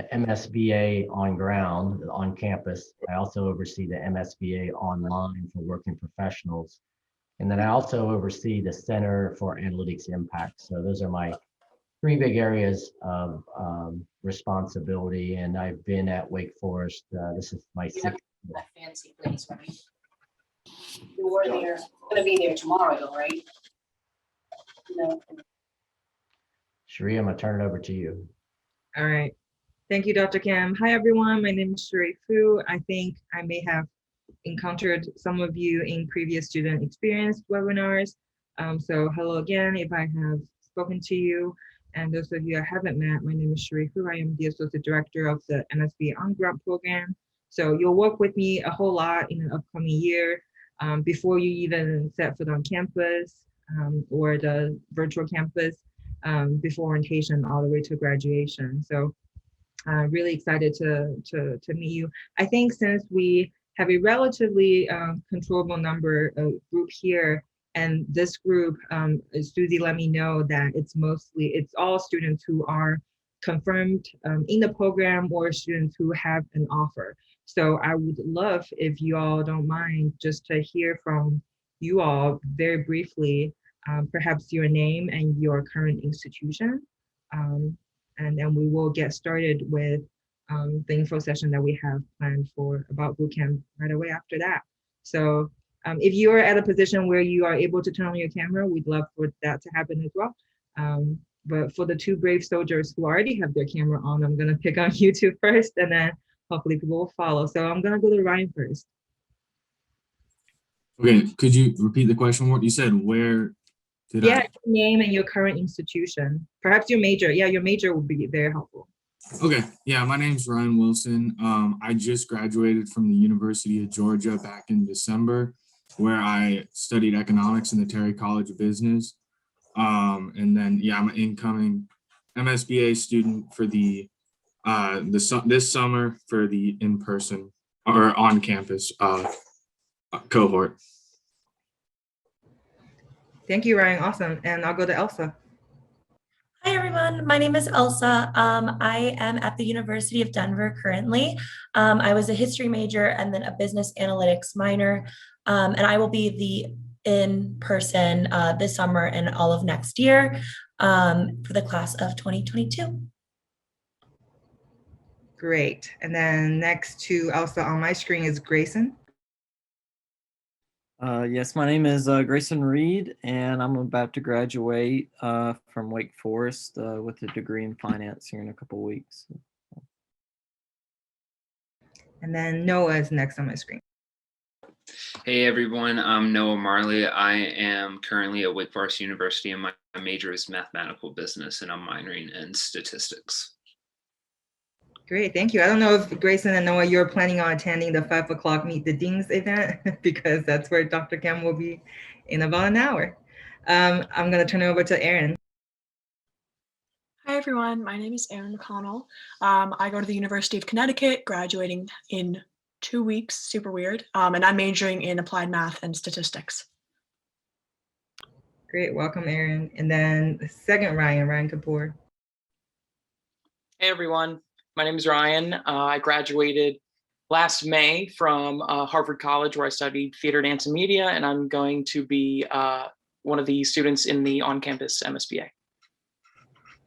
MSBA on ground, on campus. I also oversee the MSBA online for working professionals. And then I also oversee the Center for Analytics Impact. So those are my three big areas of responsibility. And I've been at Wake Forest. This is my sixth. That fancy place, right? You were there, gonna be there tomorrow though, right? No. Sheree, I'm gonna turn it over to you. All right. Thank you, Dr. Kim. Hi, everyone. My name is Sheree Fu. I think I may have encountered some of you in previous student experience webinars. So hello again, if I have spoken to you. And those of you I haven't met, my name is Sheree Fu. I am the Associate Director of the MSBA On-Grant Program. So you'll work with me a whole lot in the upcoming year before you even set foot on campus or the virtual campus, before orientation all the way to graduation. So really excited to meet you. I think since we have a relatively controllable number of group here, and this group, Susie let me know that it's all students who are confirmed in the program or students who have an offer. So I would love if you all don't mind just to hear from you all very briefly, perhaps your name and your current institution. And then we will get started with the info session that we have planned for about bootcamp right away after that. So if you are at a position where you are able to turn on your camera, we'd love for that to happen as well. But for the two brave soldiers who already have their camera on, I'm gonna pick on you two first, and then hopefully people will follow. So I'm gonna go to Ryan first. Okay, could you repeat the question? What you said, where did your name and your current institution. Perhaps your major. Yeah, your major would be very helpful. Okay, yeah, my name's Ryan Wilson. I just graduated from the University of Georgia back in December, where I studied economics in the Terry College of Business. And then, yeah, I'm an incoming MSBA student for this summer for the in-person or on-campus cohort. Thank you, Ryan. Awesome. And I'll go to Elsa. Hi, everyone. My name is Elsa. I am at the University of Denver currently. I was a history major and then a business analytics minor. And I will be the in-person this summer and all of next year for the class of 2022. Great. And then next to Elsa on my screen is Grayson. Yes, my name is Grayson Reed, and I'm about to graduate from Wake Forest with a degree in finance here in a couple of weeks. And then Noah is next on my screen. Hey everyone, I'm Noah Marley. I am currently at Wake Forest University, and my major is mathematical business, and I'm minoring in statistics. Great, thank you. I don't know if Grayson and Noah, you're planning on attending the 5 o'clock Meet the Deans event because that's where Dr. Kim will be in about an hour. I'm gonna turn it over to Erin. Hi everyone, my name is Erin McConnell. I go to the University of Connecticut, graduating in 2 weeks, super weird. And I'm majoring in applied math and statistics. Great, welcome Erin. And then the second Ryan Kapoor. Hey everyone. My name is Ryan. I graduated last May from Harvard College, where I studied theater, dance, and media, and I'm going to be one of the students in the on-campus MSBA.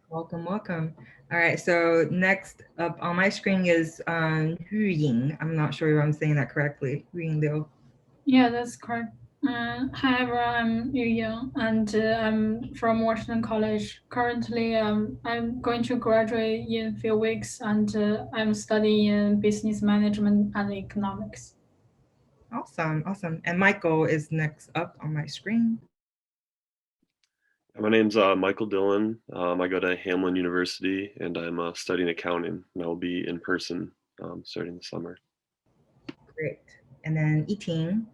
Welcome, welcome. All right, so next up on my screen is Hu Ying. I'm not sure if I'm saying that correctly. Hu Ying Liu. Yeah, that's correct. Hi everyone, I'm Yu Yang, and I'm from Washington College. Currently, I'm going to graduate in a few weeks, and I'm studying in business management and economics. Awesome, awesome. And Michael is next up on my screen. My name's Michael Dillon. I go to Hamlin University, and I'm studying accounting, and I'll be in person starting the summer. Great. And then Eting.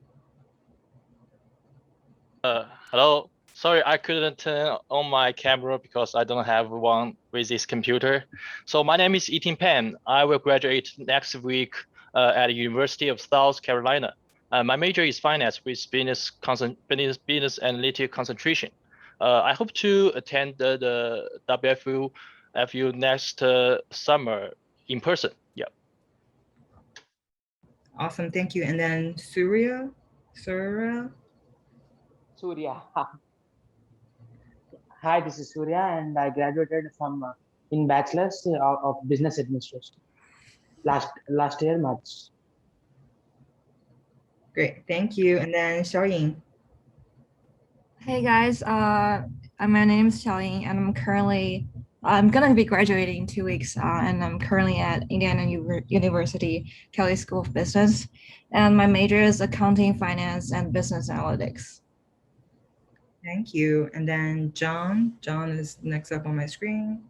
Hello. Sorry, I couldn't turn on my camera because I don't have one with this computer. So my name is Etin Pan. I will graduate next week at the University of South Carolina. My major is finance with business analytic concentration. I hope to attend the WFU next summer in person. Yeah. Awesome, thank you. And then Surya? Surya. Hi, this is Surya, and I graduated from in bachelor's of business administration last year March. Great, thank you. And then Xiaoying. Hey guys, my name is Xiaoying, and I'm gonna be graduating in 2 weeks, and I'm currently at Indiana University Kelley School of Business, and my major is accounting, finance, and business analytics. Thank you. And then John. John is next up on my screen.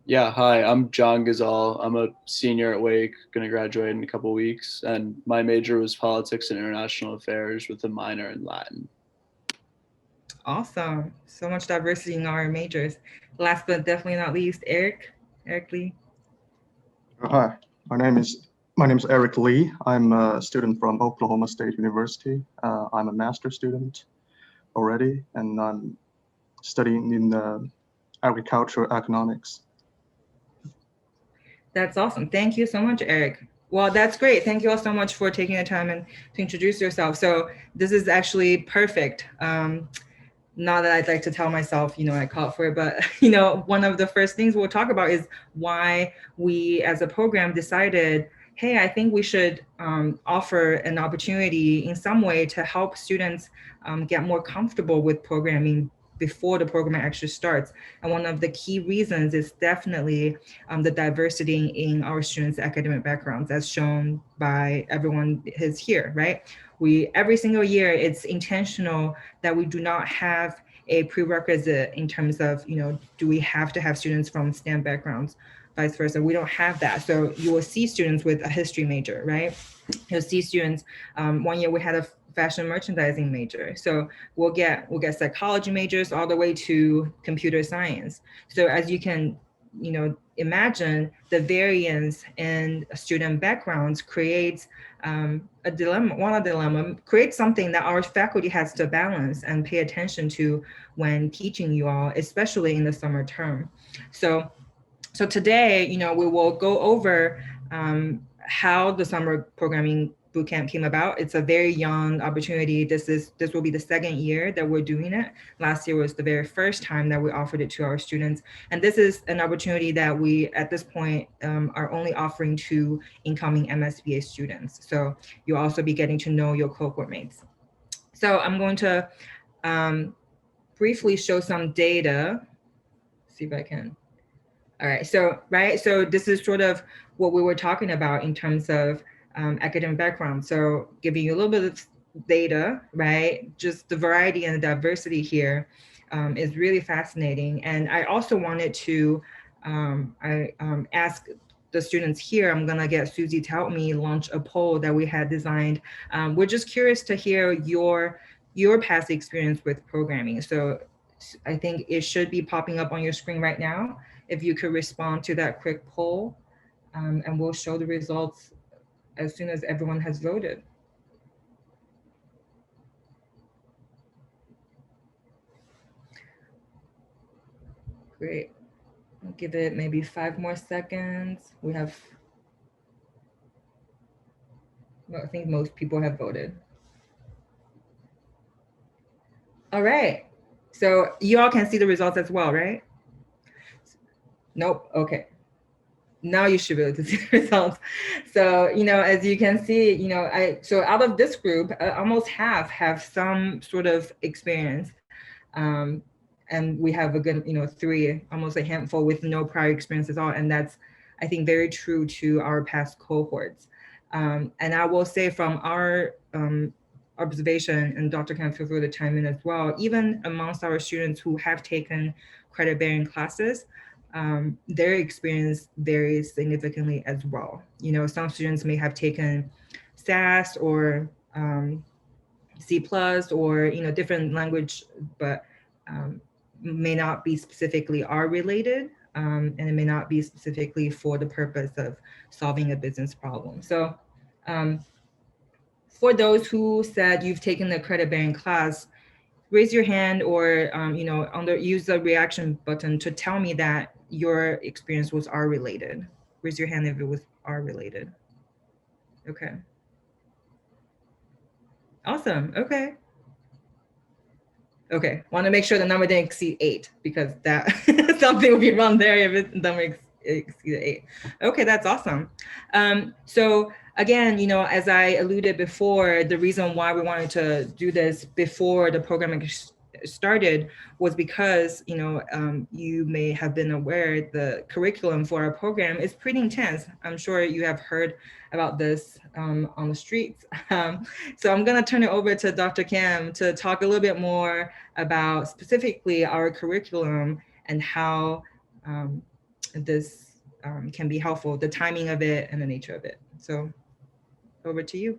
Yeah, hi, I'm John Gazal. I'm a senior at Wake, gonna graduate in a couple weeks, and my major was politics and international affairs with a minor in Latin. Awesome. So much diversity in our majors. Last but definitely not least, Eric Lee. Hi, my name is Eric Lee. I'm a student from Oklahoma State University. I'm a master's student already, and I'm studying in agricultural economics. That's awesome. Thank you so much, Eric. Well, that's great. Thank you all so much for taking the time and to introduce yourself. So this is actually perfect. Not that I'd like to tell myself, I caught for it, but one of the first things we'll talk about is why we as a program decided, hey, I think we should offer an opportunity in some way to help students get more comfortable with programming before the program actually starts. And one of the key reasons is definitely the diversity in our students' academic backgrounds, as shown by everyone is here, right? Every single year, it's intentional that we do not have a prerequisite in terms of, do we have to have students from STEM backgrounds, vice versa. We don't have that. So you will see students with a history major, right? You'll see students, one year we had a fashion merchandising major. So we'll get psychology majors all the way to computer science. So as you can, imagine, the variance in student backgrounds creates a dilemma, creates something that our faculty has to balance and pay attention to when teaching you all, especially in the summer term. So today, we will go over how the summer programming bootcamp came about. It's a very young opportunity. This will be the second year that we're doing it. Last year was the very first time that we offered it to our students. And this is an opportunity that we, at this point, are only offering to incoming MSBA students. So you'll also be getting to know your cohort mates. So I'm going to briefly show some data. See if I can. All right, so this is sort of what we were talking about in terms of academic background. So giving you a little bit of data, right? Just the variety and the diversity here is really fascinating. And I also wanted to ask the students here, I'm gonna get Susie to help me launch a poll that we had designed. We're just curious to hear your past experience with programming. So I think it should be popping up on your screen right now. If you could respond to that quick poll, and we'll show the results as soon as everyone has voted. Great. I'll give it maybe 5 more seconds. We have, well, I think most people have voted. All right. So you all can see the results as well, right? Nope. Okay. Now you should be able to see the results. So, as you can see, so out of this group, almost half have some sort of experience. And we have a good, 3, almost a handful with no prior experience at all. And that's, I think, very true to our past cohorts. And I will say from our observation, and Dr. Khan, feel free to chime in as well, even amongst our students who have taken credit-bearing classes, their experience varies significantly as well. Some students may have taken SAS or C+, or different language, but may not be specifically R related, and it may not be specifically for the purpose of solving a business problem. So for those who said you've taken the credit-bearing class, raise your hand, or use the reaction button to tell me that your experience was R related. raise your hand if it was R related. Okay. Awesome. Okay. Okay. Want to make sure the number didn't exceed 8 because that something would be wrong there if it number exceeded 8. Okay, that's awesome. So again, as I alluded before, the reason why we wanted to do this before the program started was because, you may have been aware the curriculum for our program is pretty intense. I'm sure you have heard about this on the streets. So I'm going to turn it over to Dr. Kim to talk a little bit more about specifically our curriculum and how this can be helpful, the timing of it and the nature of it. So over to you.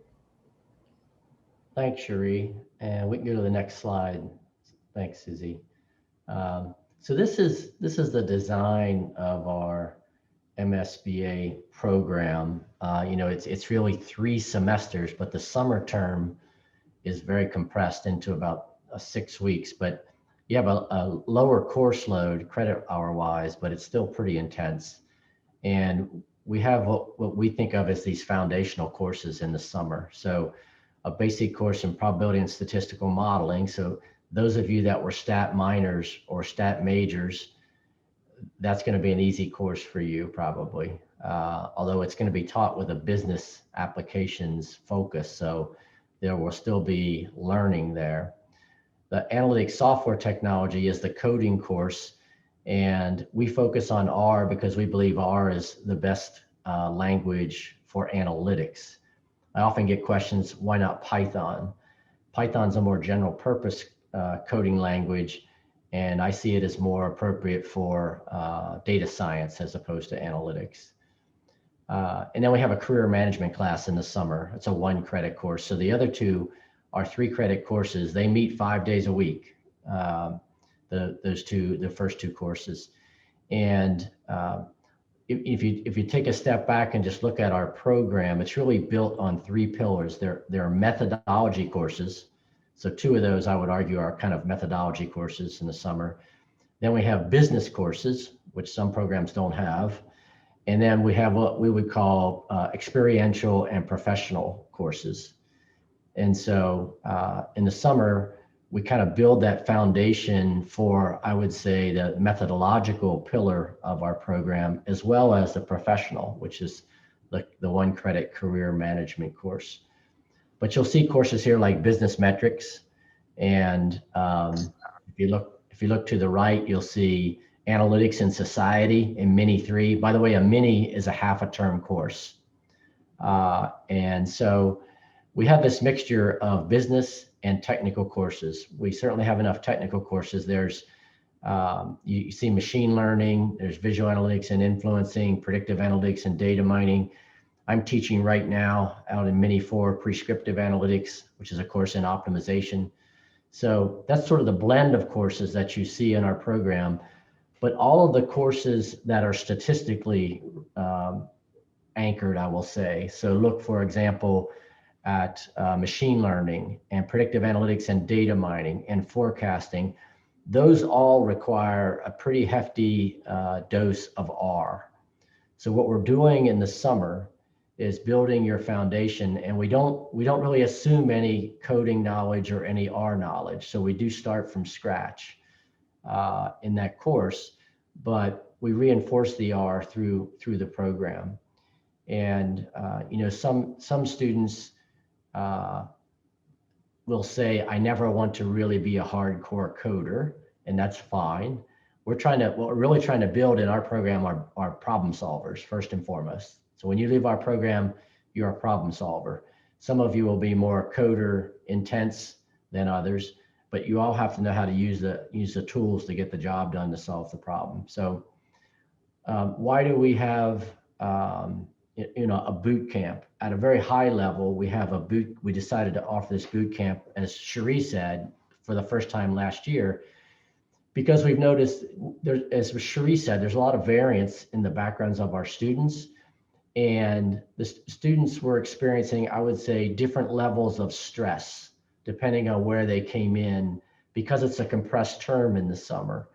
Thanks, Cherie. And we can go to the next slide. Thanks, Susie. So this is the design of our MSBA program. It's really 3 semesters, but the summer term is very compressed into about 6 weeks. But you have a lower course load credit hour wise, but it's still pretty intense. And we have what we think of as these foundational courses in the summer. So a basic course in probability and statistical modeling. So those of you that were stat minors or stat majors, that's going to be an easy course for you probably, although it's going to be taught with a business applications focus. So there will still be learning there. The analytics software technology is the coding course, and we focus on R because we believe R is the best language for analytics. I often get questions, why not Python? Python's a more general purpose coding language, and I see it as more appropriate for data science as opposed to analytics. And then we have a career management class in the summer. It's a 1 credit course. So the other 2 are 3 credit courses. They meet 5 days a week, the first 2 courses. And if you take a step back and just look at our program, it's really built on 3 pillars. There are methodology courses. So 2 of those I would argue are kind of methodology courses in the summer. Then we have business courses, which some programs don't have. And then we have what we would call experiential and professional courses. And so in the summer, we kind of build that foundation for, I would say, the methodological pillar of our program, as well as the professional, which is the 1 credit career management course. But you'll see courses here like business metrics. And if you look to the right, you'll see analytics in society in Mini 3. By the way, a mini is a half a term course. And so we have this mixture of business and technical courses. We certainly have enough technical courses. There's, you see machine learning, there's visual analytics and influencing, predictive analytics and data mining. I'm teaching right now out in Mini 4 prescriptive analytics, which is a course in optimization. So that's sort of the blend of courses that you see in our program. But all of the courses that are statistically anchored, I will say. So look, for example, at machine learning and predictive analytics and data mining and forecasting. Those all require a pretty hefty dose of R. So what we're doing in the summer is building your foundation, and we don't really assume any coding knowledge or any R knowledge. So we do start from scratch in that course, but we reinforce the R through the program. And some students will say, I never want to really be a hardcore coder, and that's fine. What we're really trying to build in our program are problem solvers, first and foremost. So when you leave our program, you're a problem solver. Some of you will be more coder intense than others, but you all have to know how to use the tools to get the job done to solve the problem. So why do we have a boot camp? At a very high level, we decided to offer this boot camp, as Cherie said, for the first time last year, because we've noticed, as Cherie said, there's a lot of variance in the backgrounds of our students. And the students were experiencing, I would say, different levels of stress, depending on where they came in, because it's a compressed term in the summer.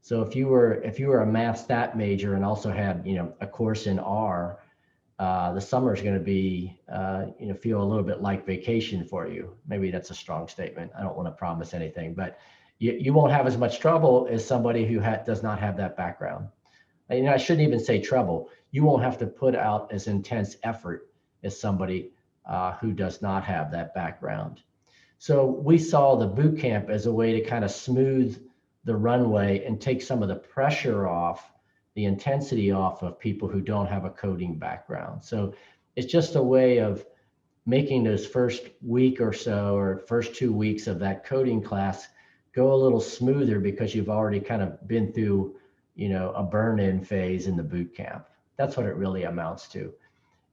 So if you were a math stat major and also had, a course in R, the summer is going to be, feel a little bit like vacation for you. Maybe that's a strong statement. I don't want to promise anything, but you won't have as much trouble as somebody who does not have that background. And, I shouldn't even say trouble. You won't have to put out as intense effort as somebody who does not have that background. So we saw the boot camp as a way to kind of smooth the runway and take some of the pressure off, the intensity off of people who don't have a coding background. So it's just a way of making those first week or so, or first 2 weeks of that coding class go a little smoother because you've already kind of been through, a burn-in phase in the boot camp. That's what it really amounts to.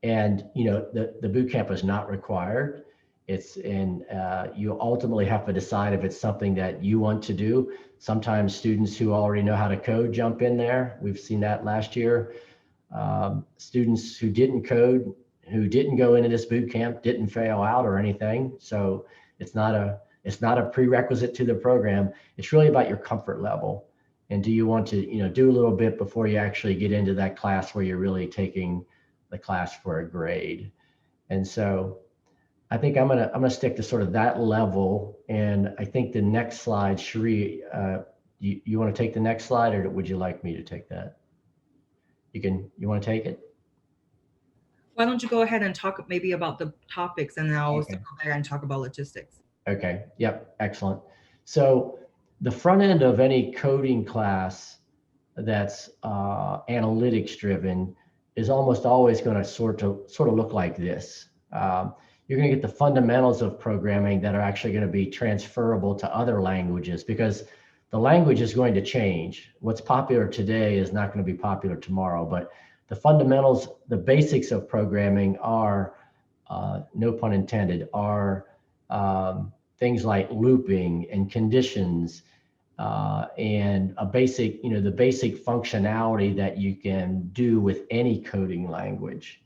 And, the boot camp is not required. You ultimately have to decide if it's something that you want to do. Sometimes students who already know how to code jump in there. We've seen that last year. Students who didn't code, who didn't go into this boot camp, didn't fail out or anything. So it's not a prerequisite to the program. It's really about your comfort level. And do you want to, do a little bit before you actually get into that class where you're really taking the class for a grade? And so I think I'm gonna stick to sort of that level. And I think the next slide, Cherie, you want to take the next slide, or would you like me to take that? You want to take it? Why don't you go ahead and talk maybe about the topics, and then I'll also Okay. go there and talk about logistics. Okay, yep, excellent. So the front end of any coding class that's analytics driven is almost always going to sort of look like this. You're going to get the fundamentals of programming that are actually going to be transferable to other languages, because the language is going to change. What's popular today is not going to be popular tomorrow, but the fundamentals, the basics of programming are, no pun intended, are things like looping and conditions, and a basic, the basic functionality that you can do with any coding language.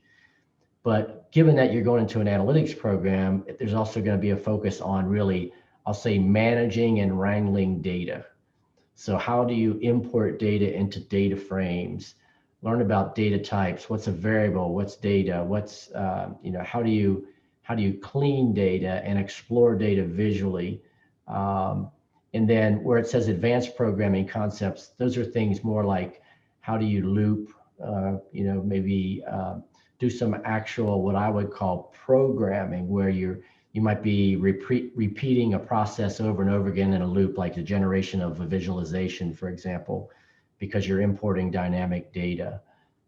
But given that you're going into an analytics program, there's also going to be a focus on really, I'll say, managing and wrangling data. So how do you import data into data frames? Learn about data types. What's a variable? What's data? What's, how do you clean data and explore data visually? And then where it says advanced programming concepts, those are things more like, how do you loop, maybe do some actual, what I would call programming, where you might be repeating a process over and over again in a loop, like the generation of a visualization, for example, because you're importing dynamic data.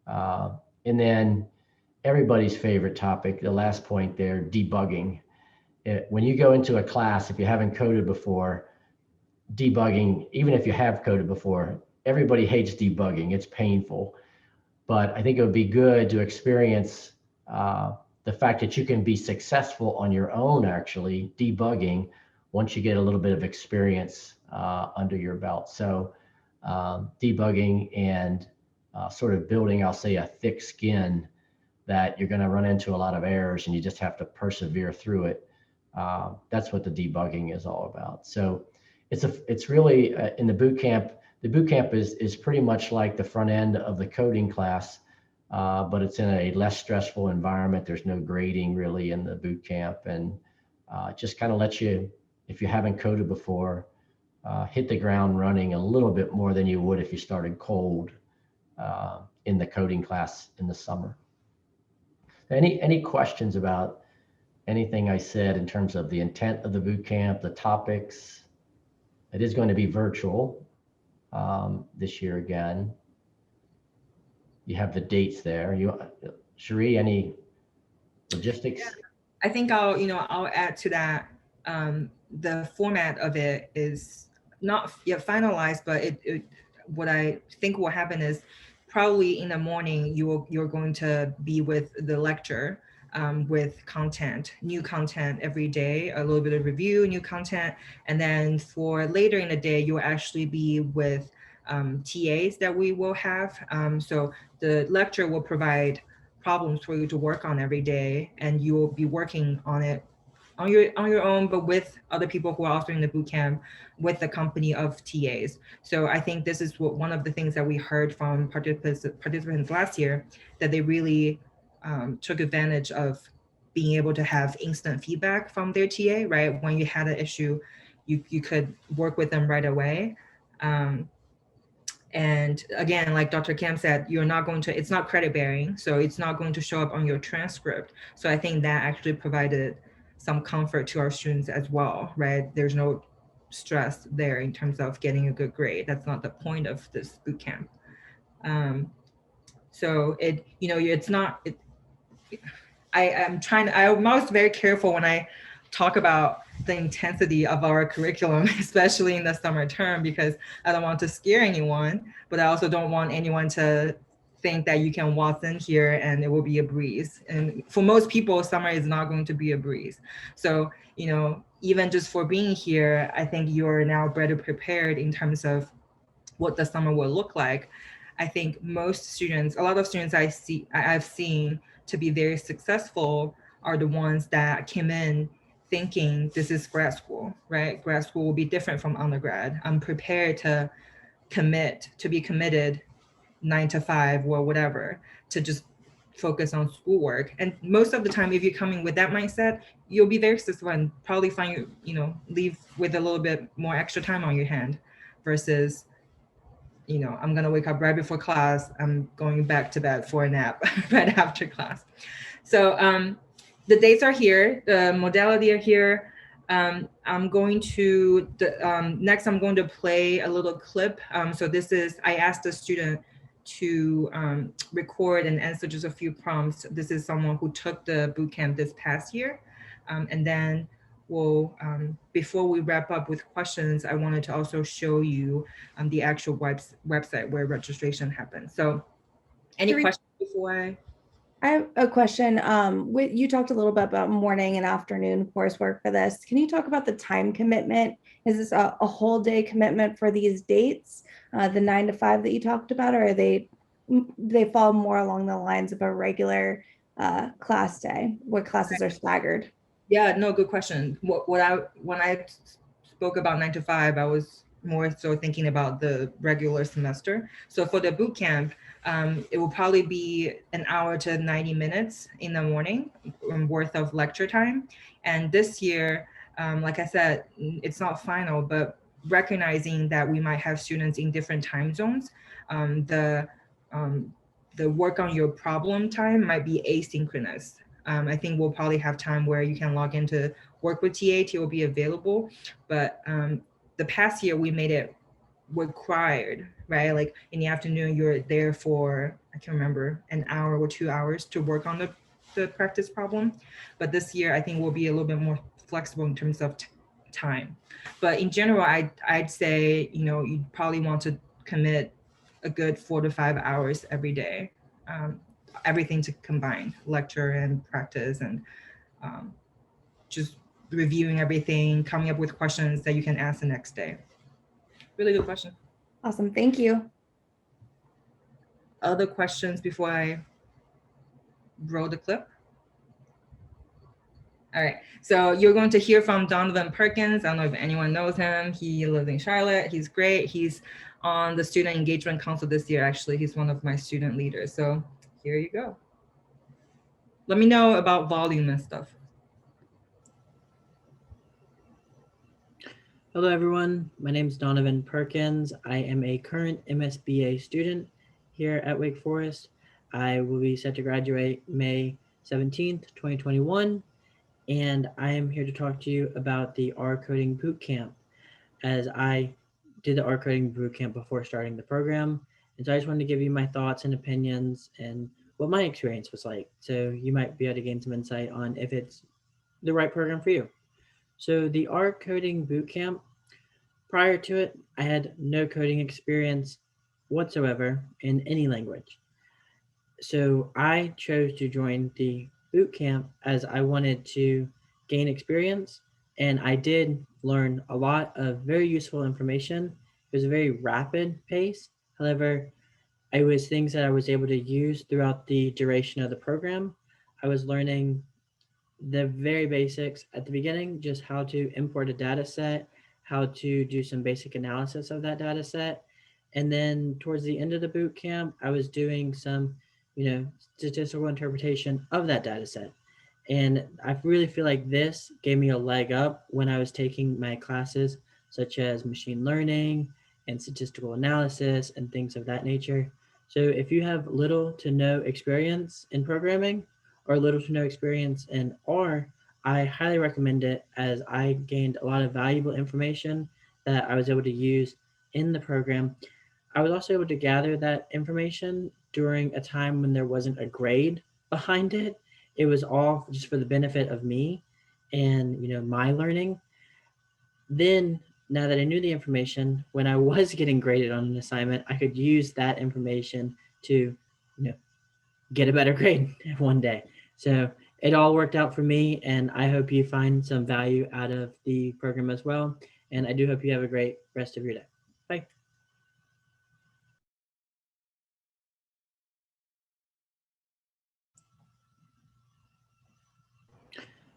And then everybody's favorite topic, the last point there, debugging. When you go into a class, if you haven't coded before, debugging, even if you have coded before, everybody hates debugging. It's painful. But I think it would be good to experience the fact that you can be successful on your own, actually debugging, once you get a little bit of experience under your belt. So debugging and sort of building, I'll say, a thick skin that you're going to run into a lot of errors and you just have to persevere through it. That's what the debugging is all about. So it's really in the boot camp. The boot camp is pretty much like the front end of the coding class, but it's in a less stressful environment. There's no grading really in the boot camp, and just kind of lets you, if you haven't coded before, hit the ground running a little bit more than you would if you started cold in the coding class in the summer. Any questions about anything I said in terms of the intent of the boot camp, the topics? It is going to be virtual this year again. You have the dates there. Cherie, any logistics? Yeah. I think I'll add to that. The format of it is not yet finalized, but what I think will happen is probably in the morning you're going to be with the lecture, with content, new content every day, a little bit of review, new content. And then for later in the day, you'll actually be with TAs that we will have. So the lecture will provide problems for you to work on every day, and you will be working on it on your own, but with other people who are also in the boot camp with the company of TAs. So I think this is one of the things that we heard from participants last year, that they really took advantage of being able to have instant feedback from their TA, right? When you had an issue, you could work with them right away. And again, like Dr. Kim said, it's not credit bearing, so it's not going to show up on your transcript. So I think that actually provided some comfort to our students as well, right? There's no stress there in terms of getting a good grade. That's not the point of this boot camp. So I'm always very careful when I talk about the intensity of our curriculum, especially in the summer term, because I don't want to scare anyone, but I also don't want anyone to think that you can walk in here and it will be a breeze. And for most people, summer is not going to be a breeze. So, even just for being here, I think you're now better prepared in terms of what the summer will look like. I think a lot of students I've seen to be very successful are the ones that came in thinking this is grad school, right? Grad school will be different from undergrad. I'm prepared to be committed 9 to 5 or whatever, to just focus on schoolwork. And most of the time, if you're coming with that mindset, you'll be very successful and probably find leave with a little bit more extra time on your hand versus I'm going to wake up right before class. I'm going back to bed for a nap right after class. So the dates are here. The modality are here. I'm going to, next I'm going to play a little clip. So this is, I asked the student to record and answer just a few prompts. This is someone who took the bootcamp this past year. And then before we wrap up with questions, I wanted to also show you the actual website where registration happens. So any questions before I have a question. You talked a little bit about morning and afternoon coursework for this. Can you talk about the time commitment? Is this a whole day commitment for these dates, the 9 to 5 that you talked about, or are they fall more along the lines of a regular class day where classes are staggered? Yeah, no, good question. When I spoke about 9 to 5, I was more so thinking about the regular semester. So for the boot camp, it will probably be an hour to 90 minutes in the morning worth of lecture time. And this year, like I said, it's not final, but recognizing that we might have students in different time zones, the work on your problem time might be asynchronous. I think we'll probably have time where you can log in to work with TA will be available. But the past year we made it required, right? Like in the afternoon, you're there for, I can't remember, an hour or 2 hours to work on the practice problem. But this year, I think we'll be a little bit more flexible in terms of time. But in general, I'd say, you probably want to commit a good 4 to 5 hours every day. Everything to combine, lecture and practice, and just reviewing everything, coming up with questions that you can ask the next day. Really good question. Awesome, thank you. Other questions before I roll the clip? All right, so you're going to hear from Donovan Perkins. I don't know if anyone knows him. He lives in Charlotte. He's great. He's on the Student Engagement Council this year, actually. He's one of my student leaders. So here you go. Let me know about volume and stuff. Hello, everyone. My name is Donovan Perkins. I am a current MSBA student here at Wake Forest. I will be set to graduate May 17th, 2021. And I am here to talk to you about the R Coding Bootcamp, as I did the R Coding Bootcamp before starting the program. And so I just wanted to give you my thoughts and opinions and what my experience was like. So you might be able to gain some insight on if it's the right program for you. So the R Coding Bootcamp, prior to it, I had no coding experience whatsoever in any language. So I chose to join the bootcamp as I wanted to gain experience, and I did learn a lot of very useful information. It was a very rapid pace. However, it was things that I was able to use throughout the duration of the program. I was learning the very basics at the beginning, just how to import a data set, how to do some basic analysis of that data set. And then towards the end of the boot camp, I was doing some, statistical interpretation of that data set. And I really feel like this gave me a leg up when I was taking my classes, such as machine learning and statistical analysis and things of that nature. So if you have little to no experience in programming or little to no experience in R, I highly recommend it, as I gained a lot of valuable information that I was able to use in the program. I was also able to gather that information during a time when there wasn't a grade behind it. It was all just for the benefit of me and my learning. Then, now that I knew the information, when I was getting graded on an assignment, I could use that information to get a better grade one day. So it all worked out for me, and I hope you find some value out of the program as well. And I do hope you have a great rest of your day. Bye.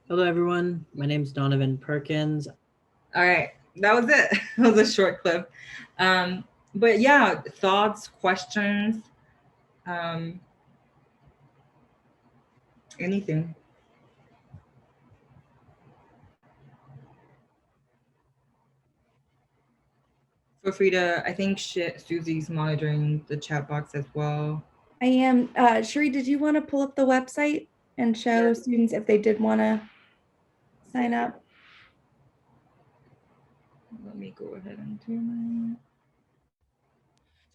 Hello, everyone. My name is Donovan Perkins. All right, that was it. That was a short clip. But yeah, thoughts, questions, anything. Feel free to, I think Susie's monitoring the chat box as well. I am. Sheree, did you want to pull up the website and show students if they did want to sign up? Let me go ahead and do that.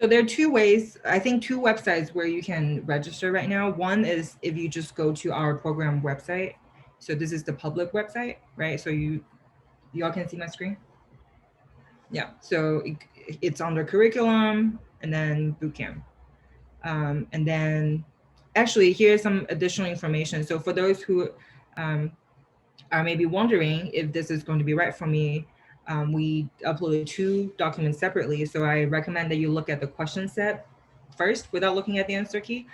So there are two ways, I think two websites where you can register right now. One is if you just go to our program website. So this is the public website, right? So y'all can see my screen? Yeah, so it's under curriculum and then bootcamp. And then actually here's some additional information. So for those who are maybe wondering if this is going to be right for me, we uploaded two documents separately. So I recommend that you look at the question set first without looking at the answer key.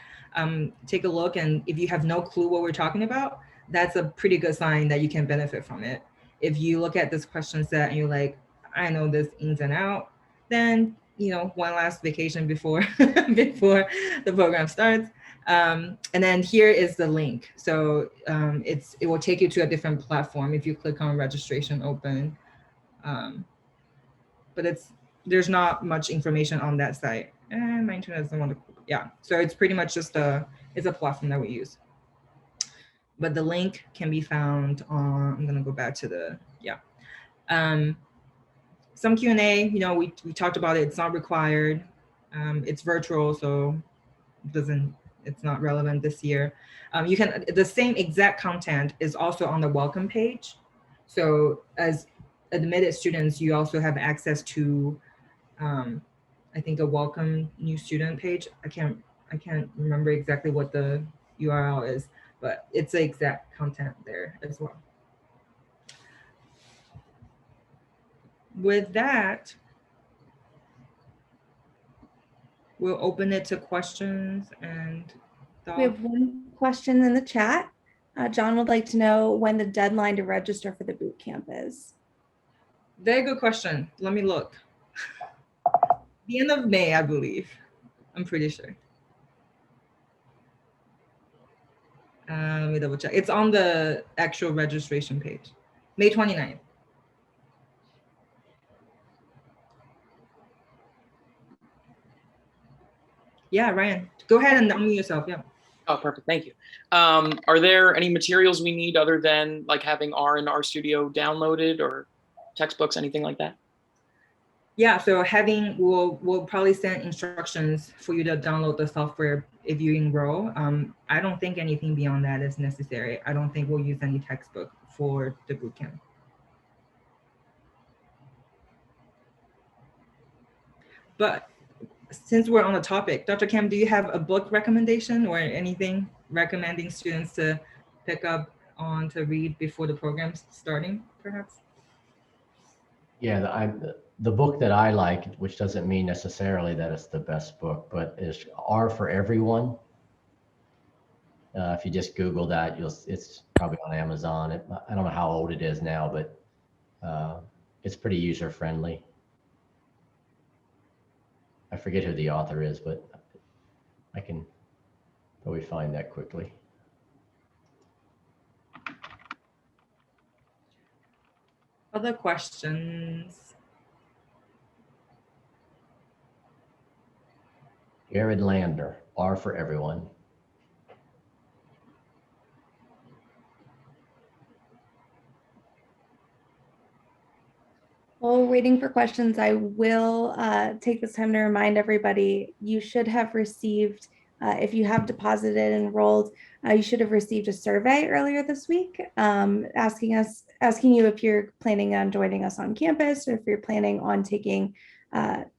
Take a look, and if you have no clue what we're talking about, that's a pretty good sign that you can benefit from it. If you look at this question set and you're like, I know this ins and out, then one last vacation before before the program starts. And then here is the link. So it will take you to a different platform if you click on registration open. But there's not much information on that site. And my internet doesn't want to, yeah. So it's pretty much just it's a platform that we use. But the link can be found on, I'm gonna go back to the, yeah. Some Q&A, we talked about it, it's not required. It's virtual, so it's not relevant this year. The same exact content is also on the welcome page. So as admitted students, you also have access to, I think, a welcome new student page. I can't remember exactly what the URL is, but it's the exact content there as well. With that, we'll open it to questions and thoughts. We have one question in the chat. John would like to know when the deadline to register for the boot camp is. Very good question. Let me look. The end of May, I believe. I'm pretty sure. Let me double check. It's on the actual registration page. May 29th. Yeah, Ryan, go ahead and unmute yourself. Yeah. Oh, perfect. Thank you. Are there any materials we need other than like having R and RStudio downloaded, or textbooks, anything like that? Yeah, so we'll probably send instructions for you to download the software if you enroll. I don't think anything beyond that is necessary. I don't think we'll use any textbook for the bootcamp. But since we're on the topic, Dr. Kim, do you have a book recommendation or anything recommending students to pick up on to read before the program's starting, perhaps? Yeah, the book that I like, which doesn't mean necessarily that it's the best book, but is R for Everyone. If you just Google that, it's probably on Amazon. I don't know how old it is now, but it's pretty user friendly. I forget who the author is, but I can probably find that quickly. Other questions? Jared Lander, R for everyone. While we're waiting for questions, I will take this time to remind everybody, you should have received, if you have deposited and enrolled, you should have received a survey earlier this week asking you if you're planning on joining us on campus or if you're planning on taking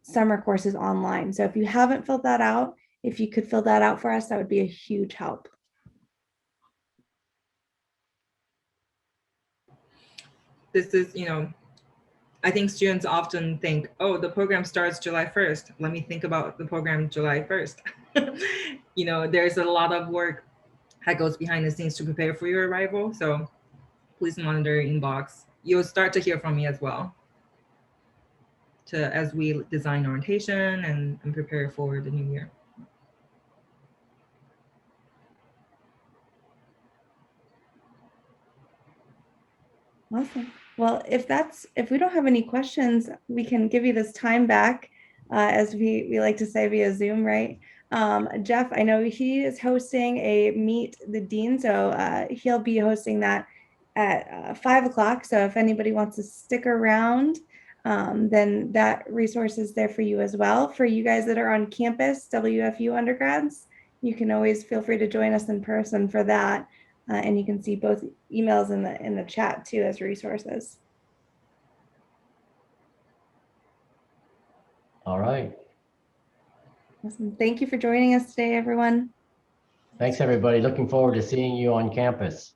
summer courses online. So if you haven't filled that out, if you could fill that out for us, that would be a huge help. This is, I think students often think, oh, the program starts July 1st. Let me think about the program July 1st. There's a lot of work that goes behind the scenes to prepare for your arrival. So please monitor your inbox. You'll start to hear from me as well as we design orientation and prepare for the new year. Awesome. Well, if we don't have any questions, we can give you this time back, as we like to say via Zoom, right? Jeff, I know he is hosting a Meet the Dean, so he'll be hosting that at 5 o'clock. So if anybody wants to stick around, then that resource is there for you as well. For you guys that are on campus, WFU undergrads, you can always feel free to join us in person for that. And you can see both emails in the chat too as resources. All right. Awesome. Thank you for joining us today, everyone. Thanks, everybody. Looking forward to seeing you on campus.